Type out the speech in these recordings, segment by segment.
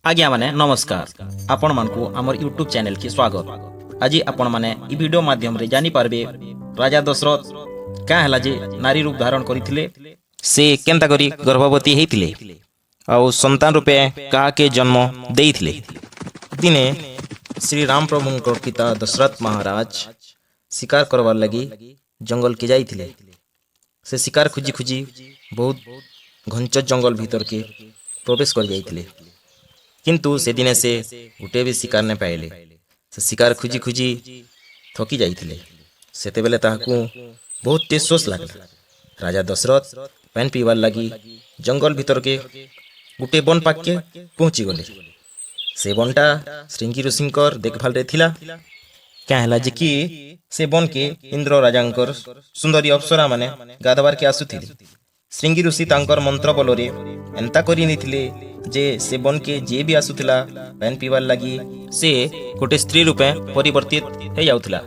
आज्ञा माने नमस्कार आपण मानकु हमर यूट्यूब चैनल की स्वागत। आज आपण माने ई वीडियो माध्यम रे जानि पारबे राजा दशरथ क्या हला जे नारी रूप धारण करिथिले, से केंता करी गर्भवती हेतिले और संतान रूपे का के जन्म देइथिले। दिने श्री राम प्रभु पिता दशरथ महाराज शिकार करवार लगी जंगल के जाइथिले। से शिकार खुजी खुजी बहुत घंच जंगल भीतर के प्रवेश कर जाइथिले, किंतु से दिने से गोटे भी शिकार नहीं पाइले। से शिकार खुजी खुजी थकी जाइथिले। सेते बेले ताहाकू बहुत तेज शोष लागला। राजा दशरथ पानी पीवार लगी जंगल भीतर के गोटे वन पाके पहुंची गले। से बनटा श्रृंगी ऋषिंकर देखभाल रे थिला। क्या हला जे कि से बन के इंद्र राजांकर सुंदरी अप्सरा माने गाधवार के आसुथिले। श्रृंगी ऋषि तांकर मंत्र बलरे एंता करी निथिले जे से बन के जे भी आसुथिला पानी पीवार लगी से गोटे स्त्री रूपे परिवर्तित हो जाउथिला।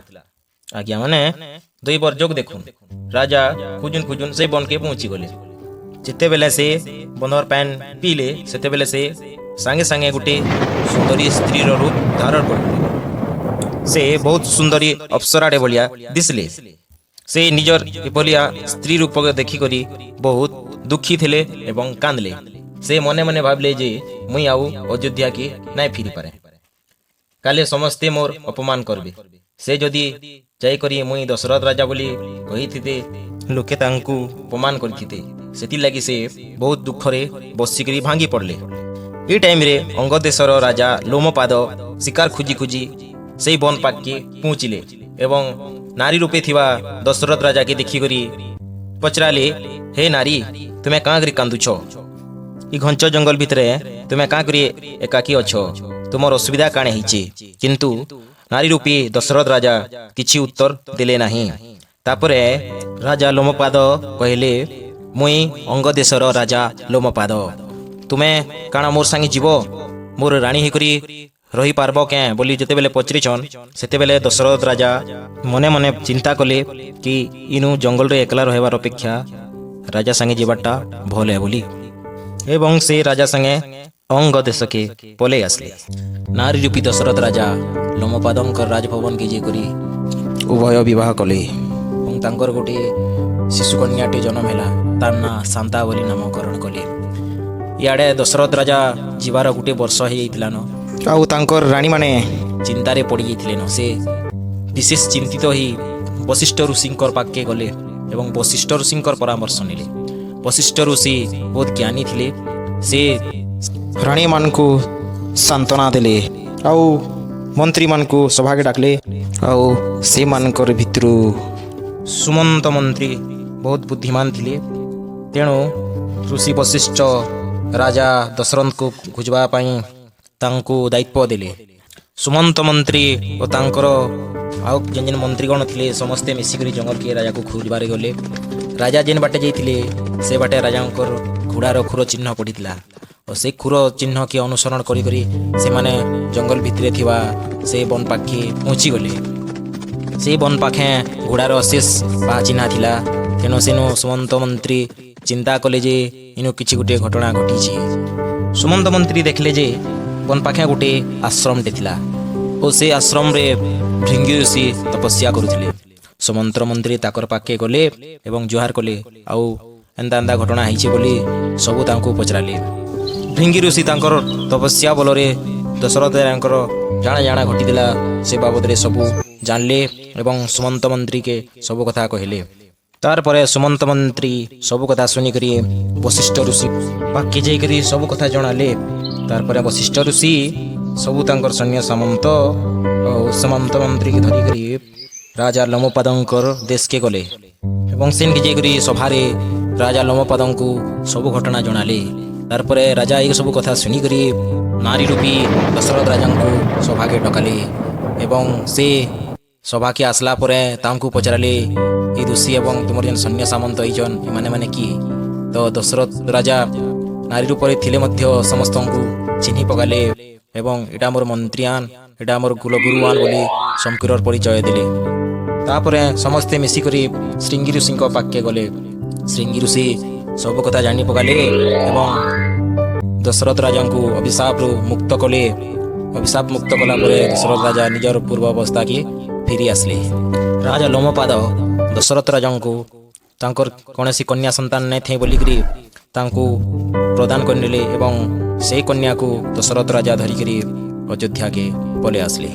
आज्ञा माने दुई बार जोग देखुन राजा खुजुन खुजुन से बन के पहुंची गले। जिते बेले से बंधर पान पीले सेते बेले से सांगे सांगे गोटे सुंदरी स्त्री रूप धारण कर से बहुत सुंदरी अप्सराटे भलिया दिसले। से निजर एभलिया स्त्री रूप देखी करी बहुत दुखी थिले एवं कांदले। से मने मने भाबले जे मुई आउ अयोध्या के नाय फिरी पारे, काले समस्ते मोर अपमान करबे। से जदि जाई करी मुई दशरथ राजा बोली कहिथिते लोके तांकू अपमान करथिते। सेति लागि से बहुत दुख रे बसिकरी भांगी पड़ले। ए टाइम रे अंग देशर राजा लोमपाद शिकार खुजी खुजी से वन पाक के पहुंचिले एवं नारी रूपे थिवा दशरथ राजा के देखी करी पचराले, हे नारी तुम्हें काँ करी कांदुछ? ई घंच जंगल भितरे तुम्हें काँ करी एकाकी अच्छो? तुमर असुविधा काणे हिचे? किंतु नारी रूपी दशरथ राजा किछि उत्तर देले नाही। तापरे राजा लोमपाद कहले, मुई अंग देशर राजा लोमपाद, तुम्हें काଣା मोर संगे जीव मोर राणी हिकरी रही पारब क्या बोली जेते बेले पचरिछन। सेते बेले दशरथ राजा मने मने चिंता कले कि इनु जंगल रे एकला रहबार अपेक्षा राजा संगे जीवाटा भल है बोली, एवं से राजा संगे अंग देश के पले आसले। नारी रूपी दशरथ राजा लोमपादंकर राजभवन के जे करी उभय विवाह कले। तांकर गोटे शिशु कन्याटे जन्म हैला, तार ना शांता बोली नामकरण कले। इयाडे दशरथ राजा जीवार गोटे वर्ष हो जाइतिला न, आउ तांकर रानी माने चिंतारे पड़ी जाइतिले न। से विशेष चिंतित ही वशिष्ठ ऋषिंकर पाके गले एवं वशिष्ठ ऋषिंकर परामर्श नेले। वशिष्ठ ऋषि बहुत ज्ञानी थिले। से रानी मान को सांत्वना देले आउ मंत्री मान को सभा के डाकले। आउ से मानकर भितरु सुमंत मंत्री बहुत बुद्धिमान थिले। तेणु ऋषि वशिष्ठ राजा दशरथ को खोजबा पाई तांको दायित्व देले। सुमंत मंत्री और तांकर आउ जेन जेन मंत्रीगण थिले समस्ते मिसिकरी जंगल के राजा को खोजबारे गले। राजा जेन बाटे जाइथिले से बाटे राजांकर घोड़ार खुर चिन्ह पड़िथिला और से खुर चिन्ह के अनुसरण करी करी से माने जंगल भितरे थिवा से वन पाखे पहुंची गले। से वन पाखे घोड़ार अशेष पा चिन्ह थिला। तेणु सेनु सुमंत मंत्री चिंता कले जे इनु किछि गोटे घटना घटिछि। सुमंत मंत्री देखले जे वन पाखे गोटे आश्रमटे थिला और से आश्रम रे भृंगी ऋषि तपस्या करुथिले। सुमंत मंत्री ताकर पाखे गले एवं जुहार कले आउ एंदा एंदा घटना हिचे बोली सबु तांको पचराले। भृंगी ऋषि तांकर तपस्या बलरे दशरथ राजांकर जाना जाना घटिला से बाबद रे सबु जानले एवं सुमंत मंत्री के सबु कथा कहले। तार परे सुमंत मंत्री सबु कथा सुनी करी वशिष्ठ ऋषि पाके जाई करी सबु कथा जणाले। तार परे वशिष्ठ ऋषि सबु तांकर सैन्य सामंत और सामंत मंत्री के धरी करी राजा लोमपादंकर देश के गले एवं सेन के जाई करी सभारे राजा लोमपादंकु सबु घटना जणाले। तार परे राजा एक सबु कथा सुनी करी नारी रूपी दशरथ राजांकु सभा के डकाले एवं से सभा के आसला परे तांकु पचराले, ए ऋषि एवं तुमर जेन सैन्य सामंत इजन माने माने की? तो दशरथ राजा नारी रूप थिले मध्य समस्तंकु चिन्हि पकाले एवं एटा मोर मंत्रियान एटा मोर कुलगुरुआन बोली शंकर परिचय देले। तापरे समस्ते मिसिकरी श्रृंगी ऋषि पाके गले। श्रृंगी ऋषि सब कथा जानी पकाले एवं ଦଶରଥ ରାଜାଙ୍କୁ ଅଭିଶାପରୁ ମୁକ୍ତ କଲେ। ଅଭିଶାପ ମୁକ୍ତ କଲା ପରେ ଦଶରଥ ରାଜା ନିଜର ପୂର୍ବ ଅବସ୍ଥାକେ ଫେରି ଆସିଲେ। ରାଜା ଲୋମପାଦ ଦଶରଥ ରାଜାଙ୍କୁ ତାଙ୍କର କୌଣସି କନ୍ୟା ସନ୍ତାନ ନାଇଥାଏ ବୋଲିକରି ତାଙ୍କୁ ପ୍ରଦାନ କରିନେଲେ ଏବଂ ସେହି କନ୍ୟାକୁ ଦଶରଥ ରାଜା ଧରିକରି ଅଯୋଧ୍ୟାକେ ପଳେଇ ଆସିଲେ।